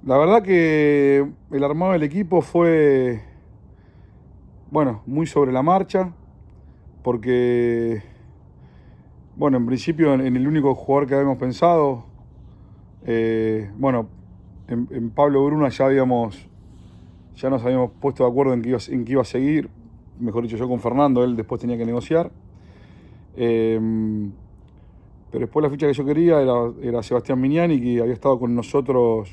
La verdad que el armado del equipo fue, bueno, muy sobre la marcha, porque, bueno, en principio en el único jugador que habíamos pensado, bueno, en Pablo Bruna ya nos habíamos puesto de acuerdo en que iba a seguir, mejor dicho yo con Fernando, él después tenía que negociar. Eh, pero después la ficha que yo quería era Sebastián Mignani, que había estado con nosotros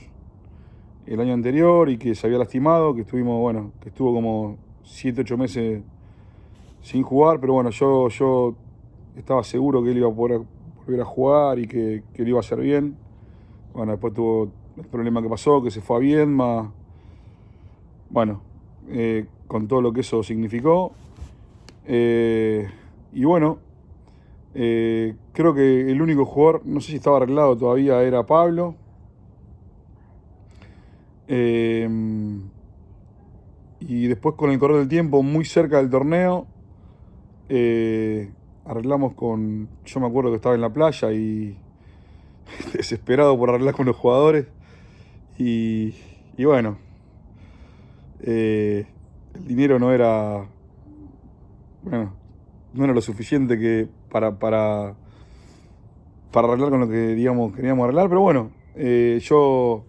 el año anterior y que se había lastimado, que estuvimos, bueno, que estuvo como 7 8 meses sin jugar, pero bueno, yo estaba seguro que él iba a poder volver a jugar y que le iba a hacer bien. Bueno, después tuvo el problema que pasó, que se fue a Viedma, bueno, con todo lo que eso significó. Eh, y bueno, creo que el único jugador, no sé si estaba arreglado todavía, era Pablo. Eh, y después con el correr del tiempo, muy cerca del torneo, eh, arreglamos con. Yo me acuerdo que estaba en la playa y desesperado por arreglar con los jugadores. Y, y bueno, el dinero no era. Bueno, no era lo suficiente para arreglar con lo que digamos queríamos arreglar, pero bueno, yo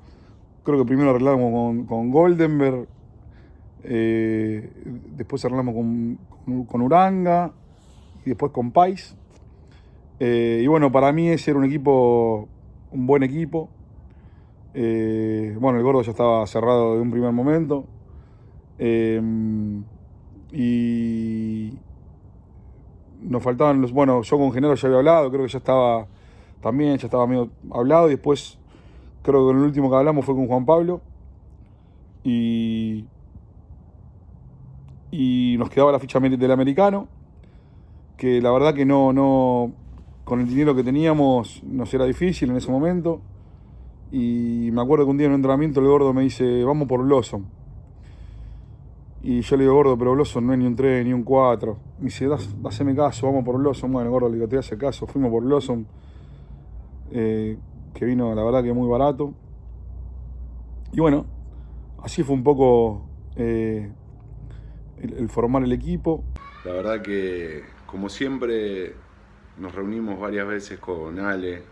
creo que primero arreglamos con Goldenberg, eh, después arreglamos con Uranga y después con Pais. Y bueno, para mí ese era un buen equipo. Bueno, el gordo ya estaba cerrado de un primer momento. Eh, y nos faltaban los. Bueno, yo con Genaro ya había hablado, creo que ya estaba también, ya estaba medio hablado. Y después, creo que el último que hablamos fue con Juan Pablo. Y, y nos quedaba la ficha del americano, que la verdad que no, con el dinero que teníamos nos era difícil en ese momento. Y me acuerdo que un día en un entrenamiento el gordo me dice, vamos por Blossom. Y yo le digo, gordo, pero Blossom no es ni un 3 ni un 4. Me dice, haceme caso, vamos por Blossom. Bueno, gordo, le digo, te hace caso, fuimos por Blossom, que vino la verdad que muy barato. Y bueno, así fue un poco el formar el equipo. La verdad que, como siempre, nos reunimos varias veces con Ale.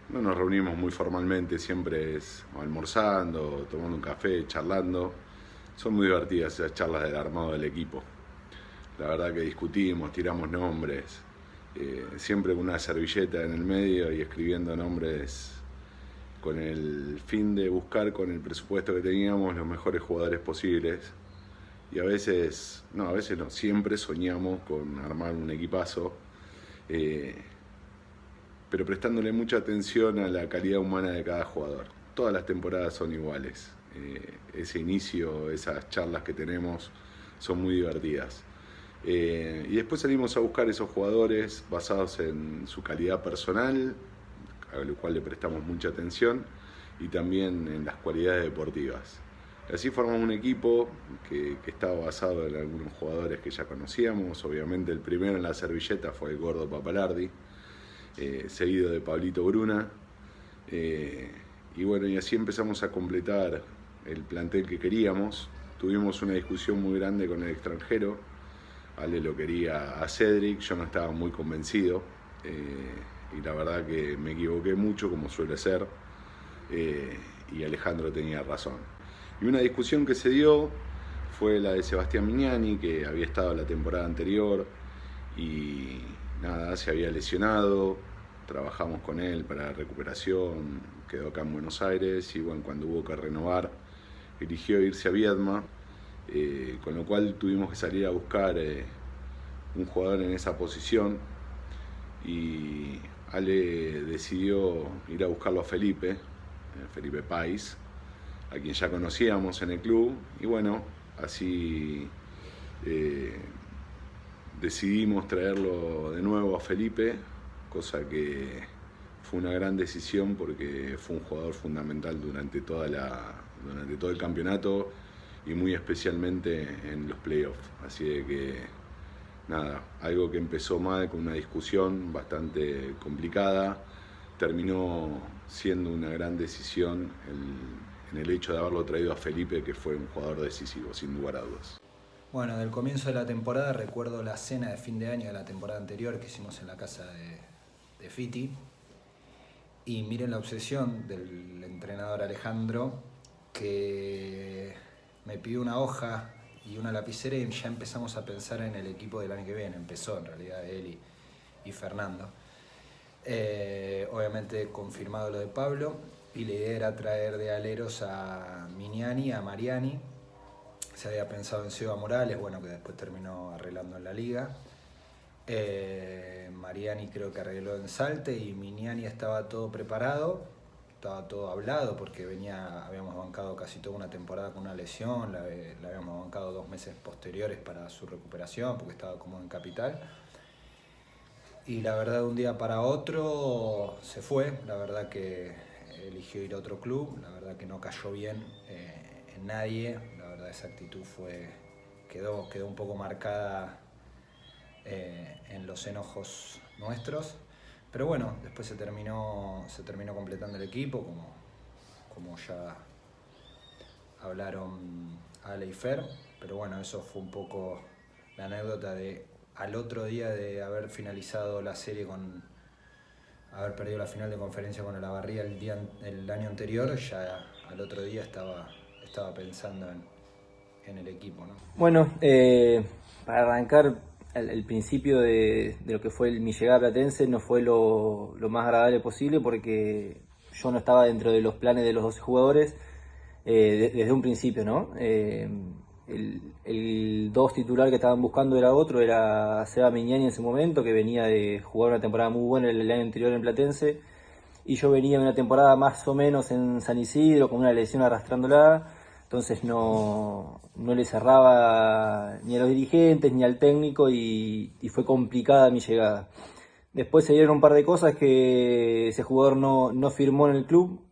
No nos reunimos muy formalmente, siempre es almorzando, tomando un café, charlando. Son muy divertidas esas charlas del armado del equipo. La verdad que discutimos, tiramos nombres, siempre con una servilleta en el medio y escribiendo nombres con el fin de buscar con el presupuesto que teníamos los mejores jugadores posibles. Y a veces no, siempre soñamos con armar un equipazo, eh, pero prestándole mucha atención a la calidad humana de cada jugador. Todas las temporadas son iguales. Ese inicio, esas charlas que tenemos son muy divertidas. Y después salimos a buscar esos jugadores basados en su calidad personal, a lo cual le prestamos mucha atención, y también en las cualidades deportivas. Así formamos un equipo que estaba basado en algunos jugadores que ya conocíamos. Obviamente el primero en la servilleta fue el gordo Papalardi, seguido de Pablito Bruna. Y bueno, y así empezamos a completar el plantel que queríamos. Tuvimos una discusión muy grande con el extranjero. Ale lo quería a Cedric, yo no estaba muy convencido. Y la verdad que me equivoqué mucho, como suele ser. Y Alejandro tenía razón. Y una discusión que se dio fue la de Sebastián Mignani, que había estado la temporada anterior y nada, se había lesionado. Trabajamos con él para la recuperación, quedó acá en Buenos Aires y bueno, cuando hubo que renovar, eligió irse a Viedma, con lo cual tuvimos que salir a buscar un jugador en esa posición y Ale decidió ir a buscarlo a Felipe, Felipe Pais, a quien ya conocíamos en el club, y bueno, así decidimos traerlo de nuevo a Felipe, cosa que fue una gran decisión porque fue un jugador fundamental durante todo el campeonato y muy especialmente en los playoffs. Así de que nada, algo que empezó mal con una discusión bastante complicada, terminó siendo una gran decisión en el hecho de haberlo traído a Felipe, que fue un jugador decisivo, sin lugar a dudas. Bueno, del comienzo de la temporada recuerdo la cena de fin de año de la temporada anterior que hicimos en la casa de Fiti. Y miren la obsesión del entrenador Alejandro, que me pidió una hoja y una lapicera y ya empezamos a pensar en el equipo del año que viene. Empezó en realidad él y Fernando. Obviamente confirmado lo de Pablo, y la idea era traer de aleros a Miniani, a Mariani. Se había pensado en Seba Morales, bueno, que después terminó arreglando en la liga. Mariani creo que arregló en Salte, y Miniani estaba todo preparado, estaba todo hablado, porque habíamos bancado casi toda una temporada con una lesión, la habíamos bancado 2 meses posteriores para su recuperación, porque estaba como en Capital. Y la verdad, de un día para otro se fue. La verdad que eligió ir a otro club. La verdad que no cayó bien en nadie. La verdad, esa actitud quedó un poco marcada en los enojos nuestros. Pero bueno, después se terminó completando el equipo, como ya hablaron Ale y Fer. Pero bueno, eso fue un poco la anécdota de al otro día de haber finalizado la serie haber perdido la final de conferencia con el Olavarría el año anterior. Ya al otro día estaba pensando en el equipo, ¿no? Bueno, para arrancar, el principio de lo que fue mi llegada a Platense no fue lo más agradable posible, porque yo no estaba dentro de los planes de los 12 jugadores desde un principio, ¿no? El 2 titular que estaban buscando era Seba Miñani en ese momento, que venía de jugar una temporada muy buena el año anterior en Platense, y yo venía de una temporada más o menos en San Isidro con una lesión arrastrándola. Entonces no le cerraba ni a los dirigentes ni al técnico, y fue complicada mi llegada. Después se dieron un par de cosas, que ese jugador no firmó en el club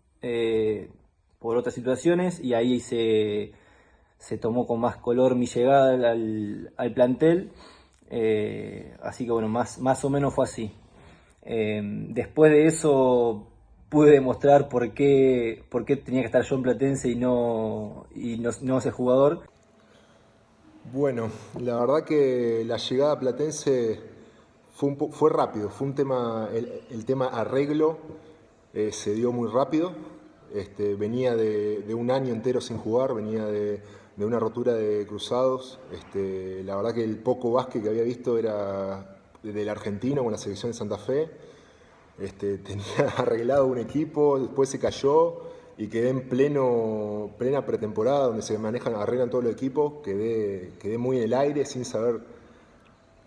por otras situaciones, y ahí se tomó con más color mi llegada al plantel. Así que bueno, más o menos fue así. Después de eso pude demostrar por qué tenía que estar yo en Platense y no ese jugador. Bueno, la verdad que la llegada a Platense fue rápido, fue un tema, el tema arreglo se dio muy rápido. Venía de un año entero sin jugar, venía de una rotura de cruzados. La verdad que el poco básquet que había visto era del argentino con la selección de Santa Fe. Tenía arreglado un equipo, después se cayó y quedé en plena pretemporada, donde se arreglan todos los equipos. Quedé muy en el aire, sin saber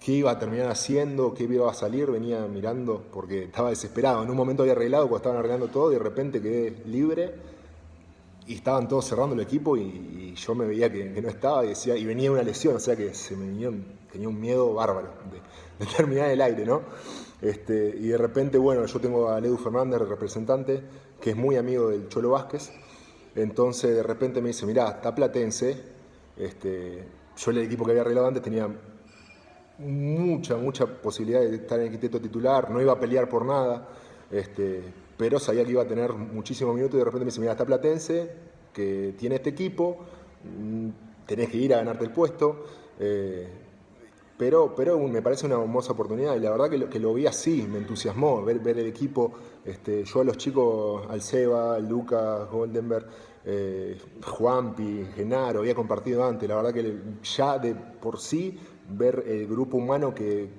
qué iba a terminar haciendo, qué iba a salir. Venía mirando porque estaba desesperado. En un momento había arreglado cuando estaban arreglando todo, y de repente quedé libre y estaban todos cerrando el equipo, y yo me veía que no estaba, y venía una lesión, o sea que tenía un miedo bárbaro de terminar en el aire, ¿no? Y de repente, bueno, yo tengo a Ledu Fernández, el representante, que es muy amigo del Cholo Vázquez. Entonces de repente me dice: mirá, está Platense. Yo el equipo que había arreglado antes tenía mucha posibilidad de estar en el quinteto titular, no iba a pelear por nada, pero sabía que iba a tener muchísimos minutos, y de repente me dice: mirá, está Platense, que tiene este equipo, tenés que ir a ganarte el puesto. Pero me parece una hermosa oportunidad, y la verdad que lo vi así, me entusiasmó ver el equipo. Yo a los chicos, al Seba, al Lucas, Goldenberg, Juanpi, Genaro, había compartido antes. La verdad que ya de por sí ver el grupo humano que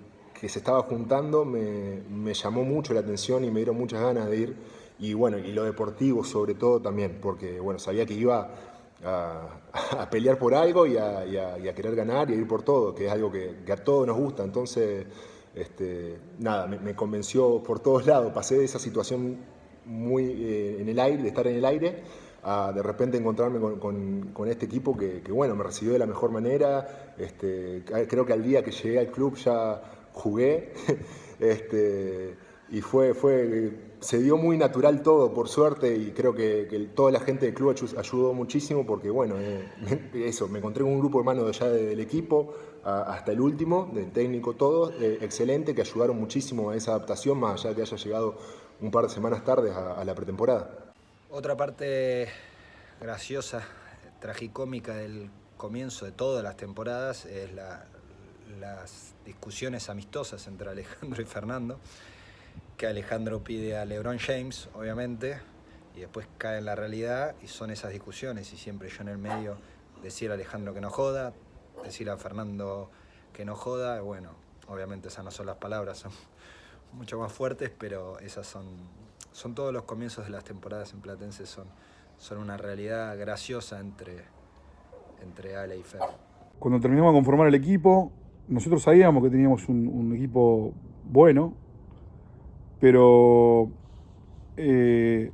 se estaba juntando me llamó mucho la atención y me dieron muchas ganas de ir. Y bueno, y lo deportivo sobre todo también, porque bueno, sabía que iba a pelear por algo y a querer ganar y a ir por todo, que es algo que a todos nos gusta. Entonces, nada, me convenció por todos lados. Pasé de esa situación muy en el aire, de estar en el aire, a de repente encontrarme con este equipo que bueno, me recibió de la mejor manera. Creo que al día que llegué al club ya jugué. Y se dio muy natural todo, por suerte, y creo que toda la gente del club ayudó muchísimo, porque bueno, me encontré con un grupo hermano ya del equipo hasta el último, del técnico, todos, excelente, que ayudaron muchísimo a esa adaptación, más allá de que haya llegado un par de semanas tarde a la pretemporada. Otra parte graciosa, tragicómica del comienzo de todas las temporadas es las discusiones amistosas entre Alejandro y Fernando, que Alejandro pide a LeBron James, obviamente, y después cae en la realidad y son esas discusiones, y siempre yo en el medio decir a Alejandro que no joda, decir a Fernando que no joda. Bueno, obviamente esas no son las palabras, son mucho más fuertes, pero esas son todos los comienzos de las temporadas en Platense, son una realidad graciosa entre Ale y Fer. Cuando terminamos de conformar el equipo, nosotros sabíamos que teníamos un equipo bueno, pero en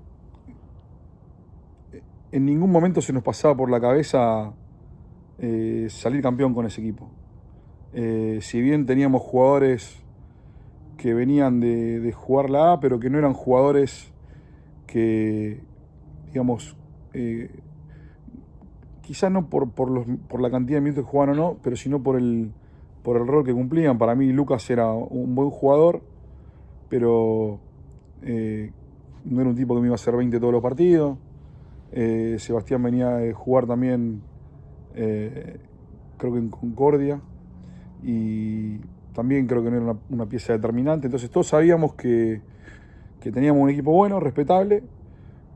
ningún momento se nos pasaba por la cabeza salir campeón con ese equipo. Si bien teníamos jugadores que venían de jugar la A, pero que no eran jugadores que, digamos, quizás no por la cantidad de minutos que jugaban o no, pero sino por el rol que cumplían. Para mí Lucas era un buen jugador, pero no era un tipo que me iba a hacer 20 todos los partidos. Sebastián venía de jugar también, creo que en Concordia, y también creo que no era una pieza determinante. Entonces todos sabíamos que teníamos un equipo bueno, respetable,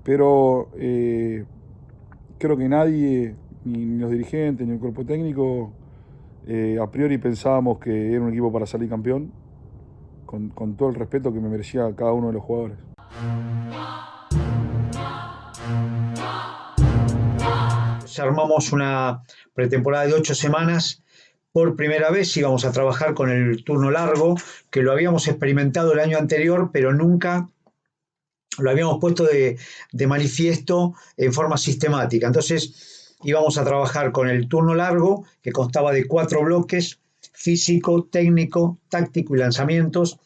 pero creo que nadie, ni los dirigentes, ni el cuerpo técnico, a priori pensábamos que era un equipo para salir campeón, con todo el respeto que me merecía cada uno de los jugadores. Armamos una pretemporada de 8 semanas. Por primera vez íbamos a trabajar con el turno largo, que lo habíamos experimentado el año anterior, pero nunca lo habíamos puesto de manifiesto en forma sistemática. Entonces íbamos a trabajar con el turno largo, que constaba de 4 bloques: físico, técnico, táctico y lanzamientos,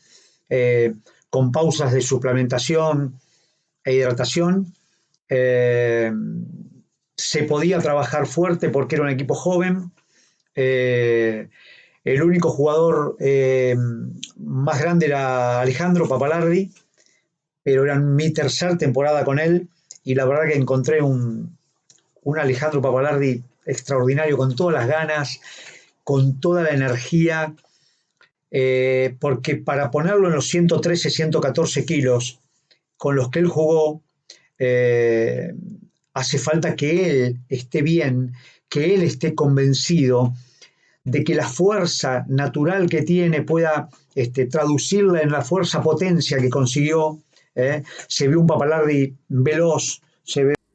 con pausas de suplementación e hidratación. Se podía trabajar fuerte porque era un equipo joven. El único jugador más grande era Alejandro Papalardi, pero era mi tercera temporada con él, y la verdad que encontré un Alejandro Papalardi extraordinario, con todas las ganas, con toda la energía, porque para ponerlo en los 113, 114 kilos con los que él jugó, hace falta que él esté bien, que él esté convencido de que la fuerza natural que tiene pueda traducirla en la fuerza potencia que consiguió. Se vio un Papalardi veloz,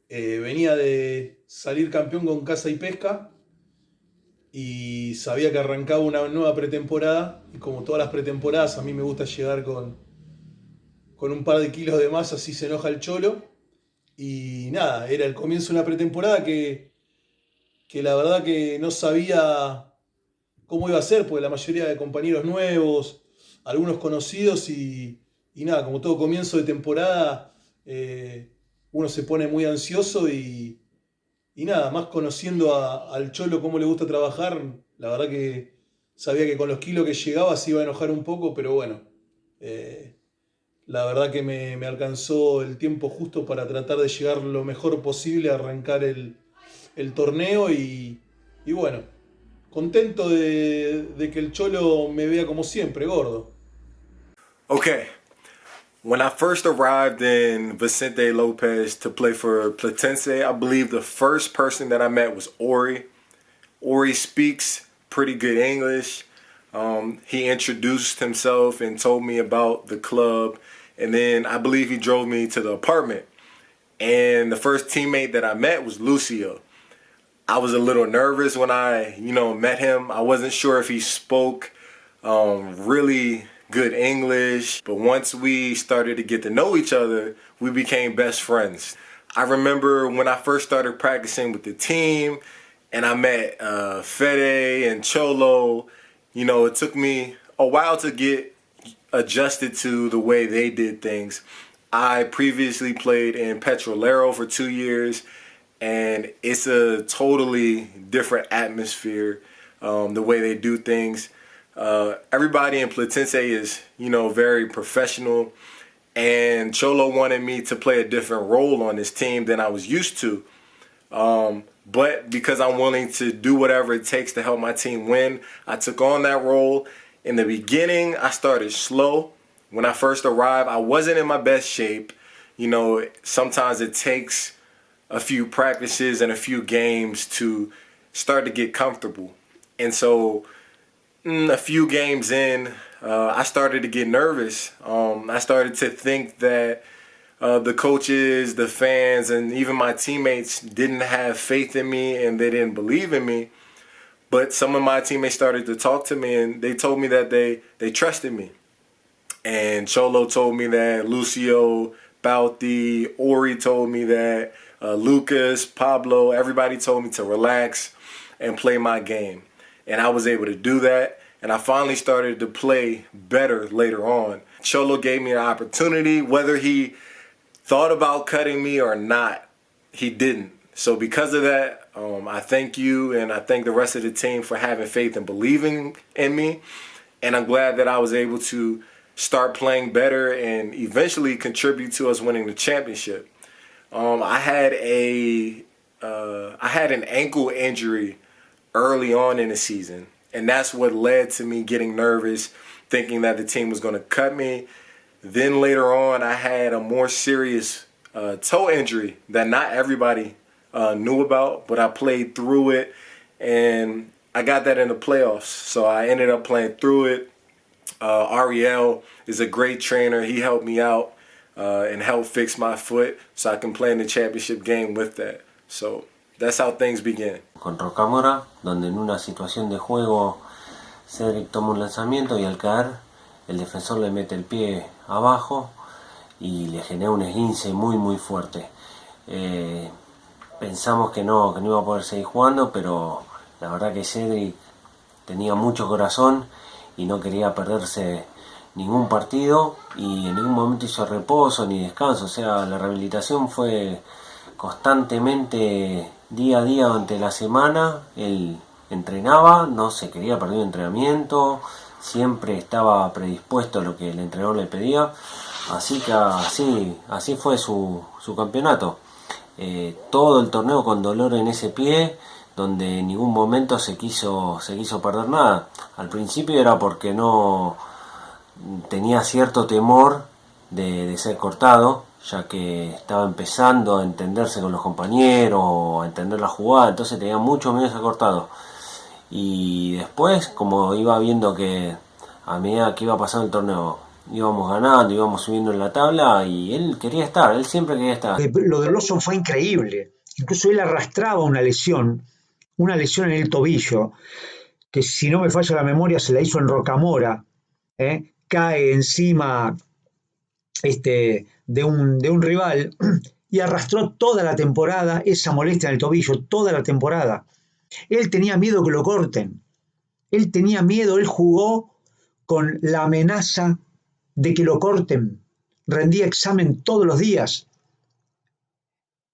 venía de salir campeón con Casa y Pesca y sabía que arrancaba una nueva pretemporada, y como todas las pretemporadas a mí me gusta llegar con un par de kilos de más, así se enoja el Cholo. Y nada, era el comienzo de una pretemporada que la verdad que no sabía cómo iba a ser, porque la mayoría de compañeros nuevos, algunos conocidos, y nada, como todo comienzo de temporada, uno se pone muy ansioso y nada, más conociendo al Cholo cómo le gusta trabajar, la verdad que sabía que con los kilos que llegaba se iba a enojar un poco, pero bueno, la verdad que me alcanzó el tiempo justo para tratar de llegar lo mejor posible a arrancar el torneo, y bueno, contento de que el Cholo me vea como siempre, gordo. Okay, when I first arrived in Vicente Lopez to play for Platense, I believe the first person that I met was Ori. Ori speaks pretty good English. He introduced himself and told me about the club, and then I believe he drove me to the apartment. And the first teammate that I met was Lucio. I was a little nervous when I, met him. I wasn't sure if he spoke really good English, but once we started to get to know each other, we became best friends. I remember when I first started practicing with the team and I met Fede and Cholo, it took me a while to get adjusted to the way they did things. I previously played in Petrolero for 2 years, and it's a totally different atmosphere, the way they do things. Everybody in Platense is, very professional, and Cholo wanted me to play a different role on his team than I was used to. But because I'm willing to do whatever it takes to help my team win, I took on that role. In the beginning, I started slow. When I first arrived, I wasn't in my best shape. You know, sometimes it takes a few practices and a few games to start to get comfortable. And so a few games in, I started to get nervous. I started to think that the coaches, the fans, and even my teammates didn't have faith in me and they didn't believe in me. But some of my teammates started to talk to me and they told me that they trusted me. And Cholo told me that, Lucio, Bauti, Ori told me that, Lucas, Pablo, everybody told me to relax and play my game. And I was able to do that. And I finally started to play better later on. Cholo gave me an opportunity. Whether he thought about cutting me or not, he didn't. So because of that, I thank you and I thank the rest of the team for having faith and believing in me. And I'm glad that I was able to start playing better and eventually contribute to us winning the championship. I had an ankle injury early on in the season, and that's what led to me getting nervous, thinking that the team was going to cut me. Then later on, I had a more serious toe injury that not everybody knew about, but I played through it, and I got that in the playoffs. So I ended up playing through it. Ariel is a great trainer. He helped me out and helped fix my foot so I can play in the championship game with that. So that's how things began. Con Rocamora, donde en una situación de juego Cedric toma un lanzamiento y al caer el defensor le mete el pie abajo y le genera un esguince muy fuerte. Pensamos que no iba a poder seguir jugando, pero la verdad que Cedric tenía mucho corazón y no quería perderse ningún partido y en ningún momento hizo reposo ni descanso. O sea, la rehabilitación fue constantemente día a día durante la semana. Él entrenaba, no se quería perder un entrenamiento, siempre estaba predispuesto a lo que el entrenador le pedía. Así que así fue su campeonato. Todo el torneo con dolor en ese pie, donde en ningún momento se quiso perder nada. Al principio era porque no tenía cierto temor de ser cortado, ya que estaba empezando a entenderse con los compañeros, a entender la jugada, entonces tenía mucho miedo de ser cortado. Y después, como iba viendo que a medida que iba pasando el torneo íbamos ganando, íbamos subiendo en la tabla y él siempre quería estar. Lo de Lawson fue increíble. Incluso él arrastraba una lesión en el tobillo, que si no me falla la memoria se la hizo en Rocamora, cae encima de un rival y arrastró toda la temporada esa molestia en el tobillo, toda la temporada. Él tenía miedo que lo corten, él jugó con la amenaza de que lo corten, rendía examen todos los días.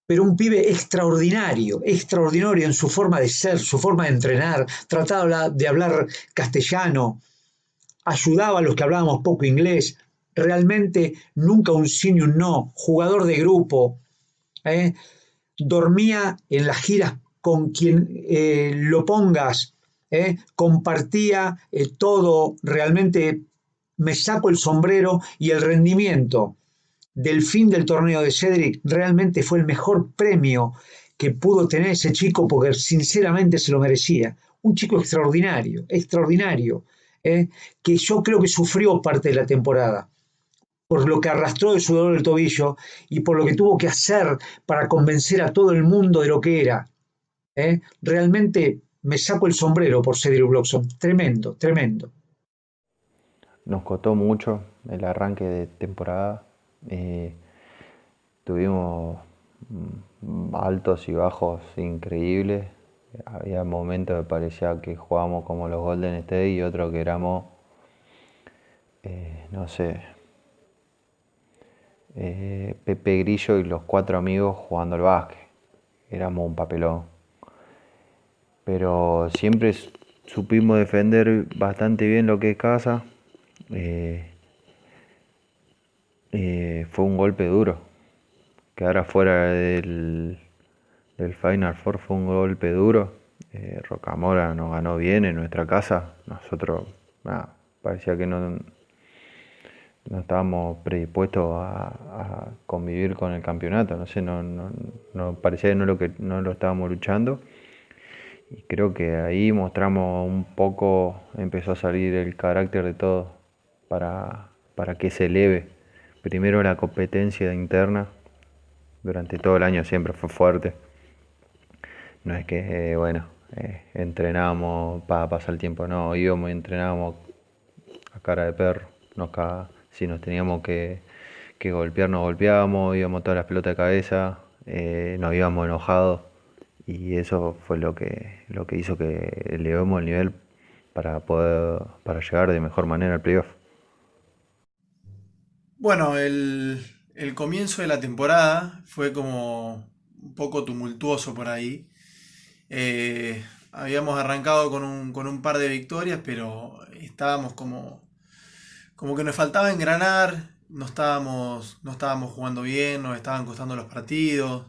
Pero un pibe extraordinario en su forma de ser, su forma de entrenar, trataba de hablar castellano, ayudaba a los que hablábamos poco inglés, realmente nunca un sí ni un no, jugador de grupo, dormía en las giras con quien lo pongas, compartía todo, realmente me saco el sombrero y el rendimiento del fin del torneo de Cedric realmente fue el mejor premio que pudo tener ese chico porque sinceramente se lo merecía. Un chico extraordinario, que yo creo que sufrió parte de la temporada por lo que arrastró de su dolor del tobillo y por lo que tuvo que hacer para convencer a todo el mundo de lo que era. Realmente me saco el sombrero por Cedric Bloxham. Tremendo. Nos costó mucho el arranque de temporada. Tuvimos altos y bajos increíbles. Había momentos que parecía que jugábamos como los Golden State y otros que éramos, Pepe Grillo y los 4 amigos jugando al básquet. Éramos un papelón. Pero siempre supimos defender bastante bien lo que es casa. Fue un golpe duro quedar afuera del del Final Four fue un golpe duro. Rocamora nos ganó bien en nuestra casa. Nosotros parecía que no estábamos predispuestos a convivir con el campeonato. No sé, no parecía que no lo estábamos luchando. Y creo que ahí mostramos un poco, empezó a salir el carácter de todos para que se eleve. Primero la competencia interna, durante todo el año siempre fue fuerte. No es que, entrenábamos para pasar el tiempo, no, íbamos y entrenábamos a cara de perro. Si nos teníamos que golpear, nos golpeábamos, íbamos todas las pelotas de cabeza, nos íbamos enojados. Y eso fue lo que hizo que elevemos el nivel para llegar de mejor manera al playoff. Bueno, el comienzo de la temporada fue como un poco tumultuoso por ahí. Habíamos arrancado con un par de victorias, pero estábamos como que nos faltaba engranar, no estábamos jugando bien, nos estaban costando los partidos.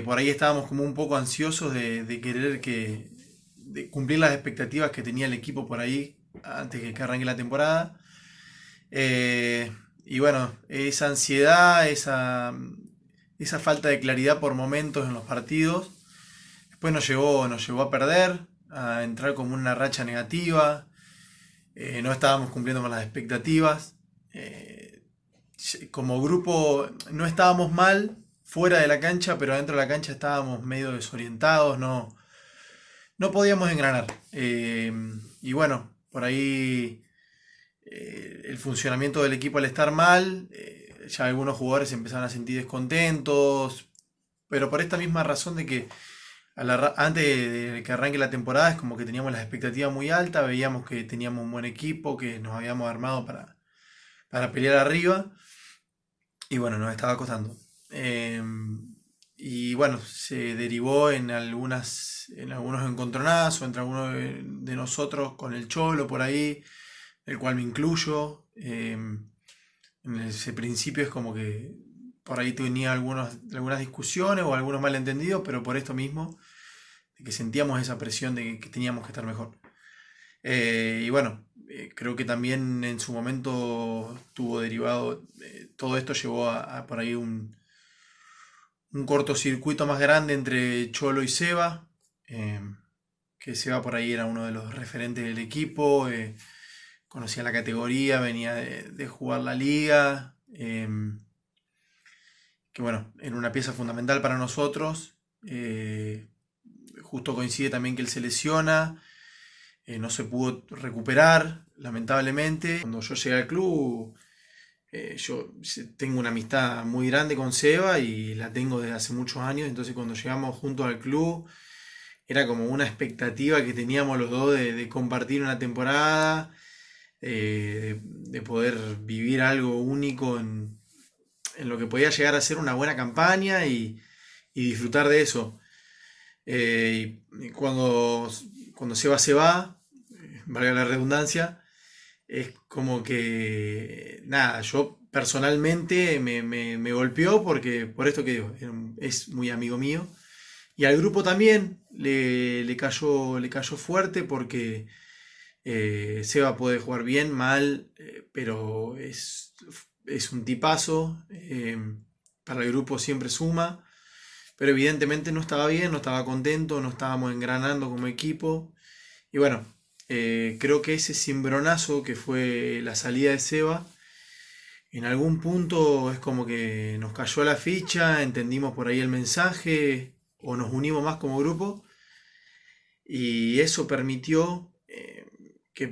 Por ahí estábamos como un poco ansiosos de querer de cumplir las expectativas que tenía el equipo por ahí antes que arranque la temporada. Y bueno, esa ansiedad, esa falta de claridad por momentos en los partidos, después nos llevó a perder, a entrar como una racha negativa. No estábamos cumpliendo con las expectativas. Como grupo no estábamos mal fuera de la cancha, pero dentro de la cancha estábamos medio desorientados, no podíamos engranar. Y bueno, por ahí el funcionamiento del equipo al estar mal, ya algunos jugadores se empezaron a sentir descontentos, pero por esta misma razón de que antes de que arranque la temporada es como que teníamos las expectativas muy altas, veíamos que teníamos un buen equipo, que nos habíamos armado para pelear arriba, y bueno, nos estaba costando. Y bueno, se derivó en algunos encontronazos entre algunos de nosotros con el Cholo por ahí, el cual me incluyo. En ese principio es como que por ahí tenía algunas discusiones o algunos malentendidos, pero por esto mismo, de que sentíamos esa presión de que teníamos que estar mejor. Y bueno, creo que también en su momento tuvo derivado, todo esto llevó a por ahí un cortocircuito más grande entre Cholo y Seba, que Seba por ahí era uno de los referentes del equipo, conocía la categoría, venía de jugar la liga, que bueno, era una pieza fundamental para nosotros. Justo coincide también que él se lesiona, no se pudo recuperar, lamentablemente. Cuando yo llegué al club, yo tengo una amistad muy grande con Seba y la tengo desde hace muchos años, entonces cuando llegamos juntos al club era como una expectativa que teníamos los dos de compartir una temporada, de poder vivir algo único en lo que podía llegar a ser una buena campaña y disfrutar de eso. Y cuando Seba se va, valga la redundancia, es como que, nada, yo personalmente me golpeó porque, por esto que digo, es muy amigo mío. Y al grupo también le cayó fuerte porque Seba puede jugar bien, mal, pero es un tipazo. Para el grupo siempre suma. Pero evidentemente no estaba bien, no estaba contento, no estábamos engranando como equipo. Y bueno, creo que ese cimbronazo que fue la salida de Seba, en algún punto es como que nos cayó la ficha, entendimos por ahí el mensaje o nos unimos más como grupo y eso permitió que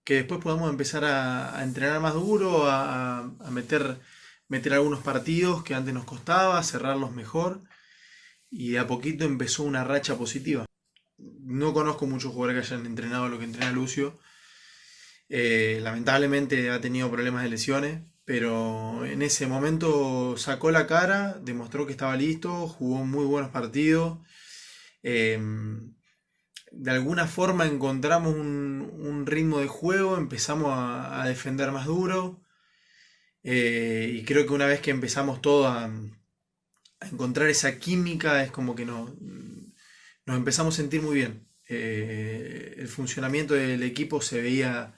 después podamos empezar a entrenar más duro, a meter algunos partidos que antes nos costaba, cerrarlos mejor y de a poquito empezó una racha positiva. No conozco muchos jugadores que hayan entrenado lo que entrena Lucio. Lamentablemente ha tenido problemas de lesiones, pero en ese momento sacó la cara, demostró que estaba listo, jugó muy buenos partidos. De alguna forma encontramos un ritmo de juego, empezamos a defender más duro. Y creo que una vez que empezamos todos encontrar esa química, es como que nos empezamos a sentir muy bien. El funcionamiento del equipo se veía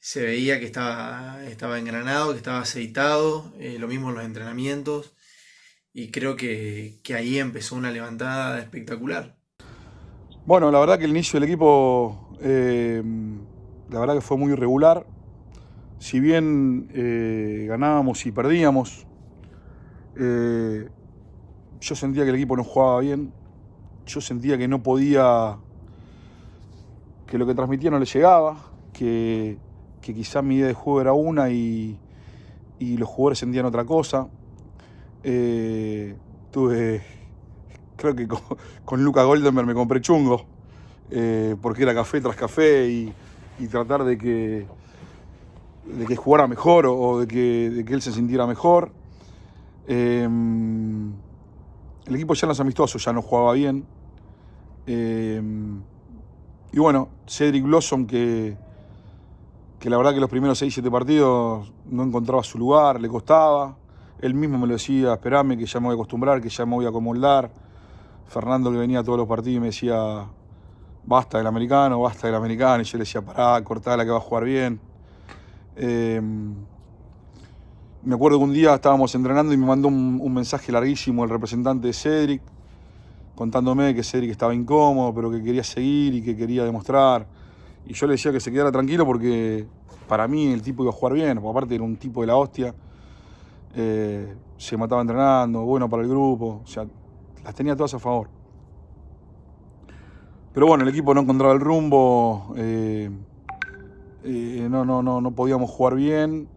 que estaba engranado, que estaba aceitado, lo mismo en los entrenamientos, y creo que ahí empezó una levantada espectacular. Bueno, la verdad que el inicio del equipo, la verdad que fue muy irregular. Si bien ganábamos y perdíamos, yo sentía que el equipo no jugaba bien. Yo sentía que no podía, que lo que transmitía no le llegaba, que quizás mi idea de juego era una y los jugadores sentían otra cosa. Creo que con Luka Goldenberg me compré chungo, porque era café tras café y tratar de que jugara mejor o de que él se sintiera mejor. El equipo ya en los amistosos ya no jugaba bien. Y bueno, Cedric Blossom, que la verdad que los primeros 6-7 partidos no encontraba su lugar, le costaba. Él mismo me lo decía, esperame que ya me voy a acostumbrar, que ya me voy a acomoldar. Fernando, que venía a todos los partidos y me decía, basta del americano. Y yo le decía, pará, cortala que va a jugar bien. Me acuerdo que un día estábamos entrenando y me mandó un mensaje larguísimo el representante de Cedric, contándome que Cedric estaba incómodo, pero que quería seguir y que quería demostrar. Y yo le decía que se quedara tranquilo porque para mí el tipo iba a jugar bien, porque aparte era un tipo de la hostia. Se mataba entrenando, bueno para el grupo, o sea, las tenía todas a favor. Pero bueno, el equipo no encontraba el rumbo, no podíamos jugar bien.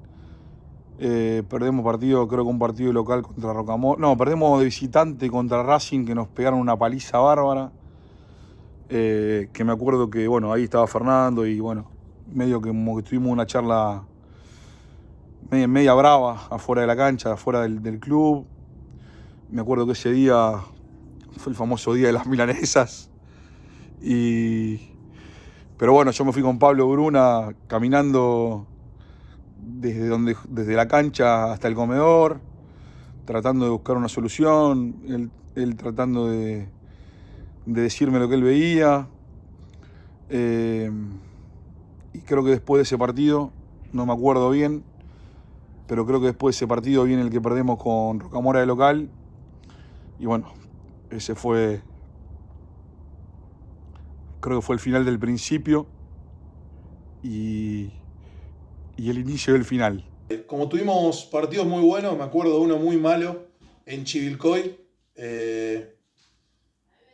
Perdemos partido, creo que un partido local contra Rocamora. No, perdemos de visitante contra Racing, que nos pegaron una paliza bárbara. Que me acuerdo que, bueno, ahí estaba Fernando y, bueno, medio que como que tuvimos una charla media brava afuera de la cancha, afuera del club. Me acuerdo que ese día fue el famoso día de las milanesas. Pero bueno, yo me fui con Pablo Bruna caminando desde la cancha hasta el comedor, tratando de buscar una solución, él tratando de decirme lo que él veía. Y creo que después de ese partido, no me acuerdo bien, pero creo que después de ese partido viene el que perdemos con Rocamora de local. Y bueno, ese fue, creo que fue el final del principio y el inicio del final. Como tuvimos partidos muy buenos, me acuerdo de uno muy malo en Chivilcoy.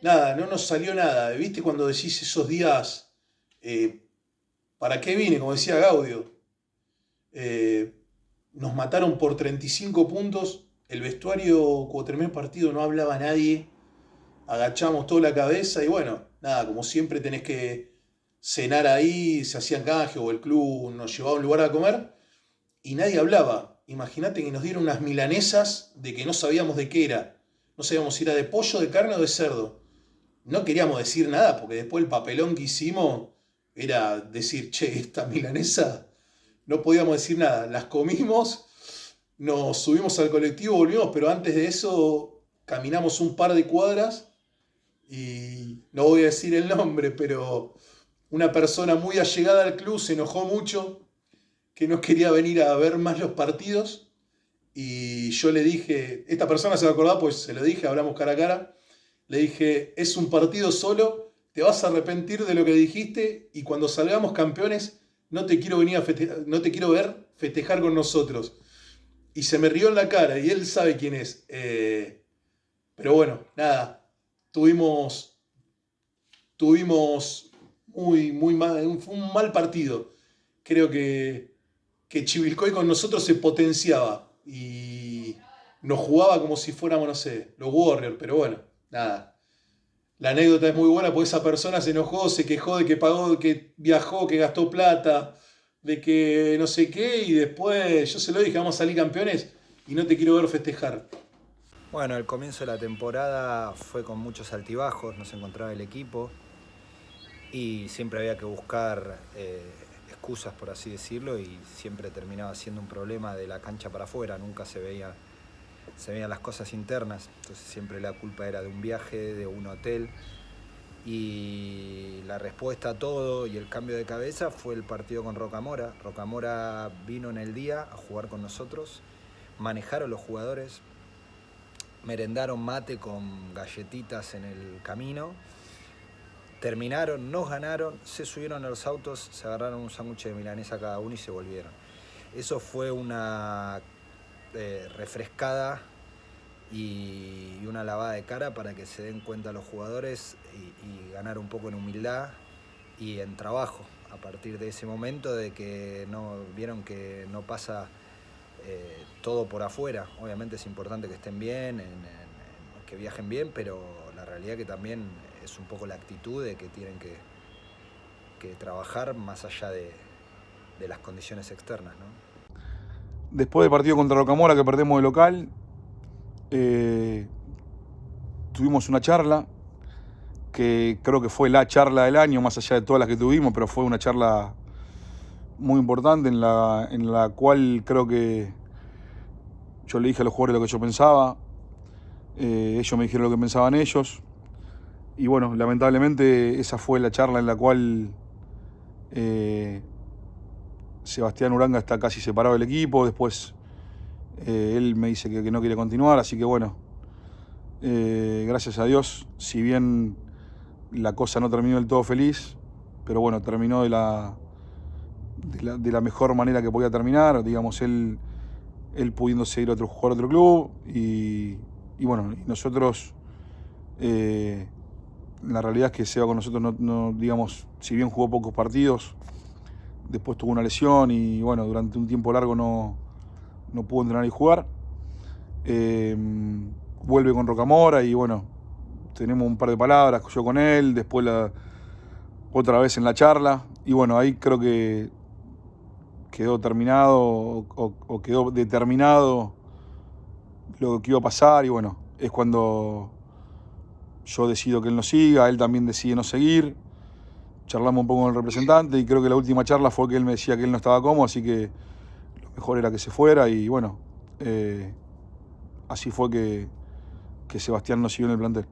Nada, no nos salió nada. ¿Viste cuando decís esos días, ¿para qué vine? Como decía Gaudio. Nos mataron por 35 puntos. El vestuario, cuando terminó el partido, no hablaba nadie. Agachamos toda la cabeza y bueno, nada, como siempre tenés que cenar ahí, se hacían canje o el club nos llevaba a un lugar a comer y nadie hablaba. Imagínate que nos dieron unas milanesas de que no sabíamos de qué era. No sabíamos si era de pollo, de carne o de cerdo. No queríamos decir nada porque después el papelón que hicimos era decir, che, esta milanesa, no podíamos decir nada. Las comimos, nos subimos al colectivo, volvimos, pero antes de eso caminamos un par de cuadras y no voy a decir el nombre, pero una persona muy allegada al club se enojó mucho, que no quería venir a ver más los partidos y yo le dije, esta persona se va a acordar, pues se lo dije, hablamos cara a cara, le dije, es un partido solo, te vas a arrepentir de lo que dijiste y cuando salgamos campeones no te quiero venir no te quiero ver festejar con nosotros. Y se me rió en la cara y él sabe quién es. Pero bueno, nada, tuvimos muy mal, fue un mal partido. Creo que Chivilcoy con nosotros se potenciaba y nos jugaba como si fuéramos, no sé, los Warriors, pero bueno, nada. La anécdota es muy buena porque esa persona se enojó, se quejó de que pagó, de que viajó, que gastó plata, de que no sé qué, y después yo se lo dije, vamos a salir campeones y no te quiero ver festejar. Bueno, el comienzo de la temporada fue con muchos altibajos, no se encontraba el equipo y siempre había que buscar excusas, por así decirlo, y siempre terminaba siendo un problema de la cancha para afuera, nunca se veía se veían las cosas internas, entonces siempre la culpa era de un viaje, de un hotel, y la respuesta a todo y el cambio de cabeza fue el partido con Rocamora. Rocamora vino en el día a jugar con nosotros, manejaron los jugadores, merendaron mate con galletitas en el camino, terminaron, nos ganaron, se subieron a los autos, se agarraron un sándwich de milanesa cada uno y se volvieron. Eso fue una refrescada y una lavada de cara para que se den cuenta los jugadores y ganar un poco en humildad y en trabajo. A partir de ese momento de que no vieron que no pasa todo por afuera. Obviamente es importante que estén bien, que viajen bien, pero la realidad que también es un poco la actitud de que tienen que trabajar más allá de las condiciones externas, ¿no? Después del partido contra Rocamora, que perdemos de local, tuvimos una charla que creo que fue la charla del año, más allá de todas las que tuvimos, pero fue una charla muy importante en la cual creo que yo le dije a los jugadores lo que yo pensaba, ellos me dijeron lo que pensaban ellos, y bueno, lamentablemente esa fue la charla en la cual Sebastián Uranga está casi separado del equipo. Después él me dice que no quiere continuar, así que bueno, gracias a Dios, si bien la cosa no terminó del todo feliz, pero bueno, terminó de la mejor manera que podía terminar, digamos, él pudiendo seguir jugar a otro club, y bueno, y nosotros, la realidad es que Seba con nosotros no, digamos, si bien jugó pocos partidos, después tuvo una lesión y bueno, durante un tiempo largo no pudo entrenar y jugar. Vuelve con Rocamora y bueno, tenemos un par de palabras, yo con él, después otra vez en la charla, y bueno, ahí creo que quedó terminado o quedó determinado lo que iba a pasar, y bueno, es cuando yo decido que él no siga, él también decide no seguir. Charlamos un poco con el representante y creo que la última charla fue que él me decía que él no estaba cómodo, así que lo mejor era que se fuera, y bueno, así fue que Sebastián no siguió en el plantel.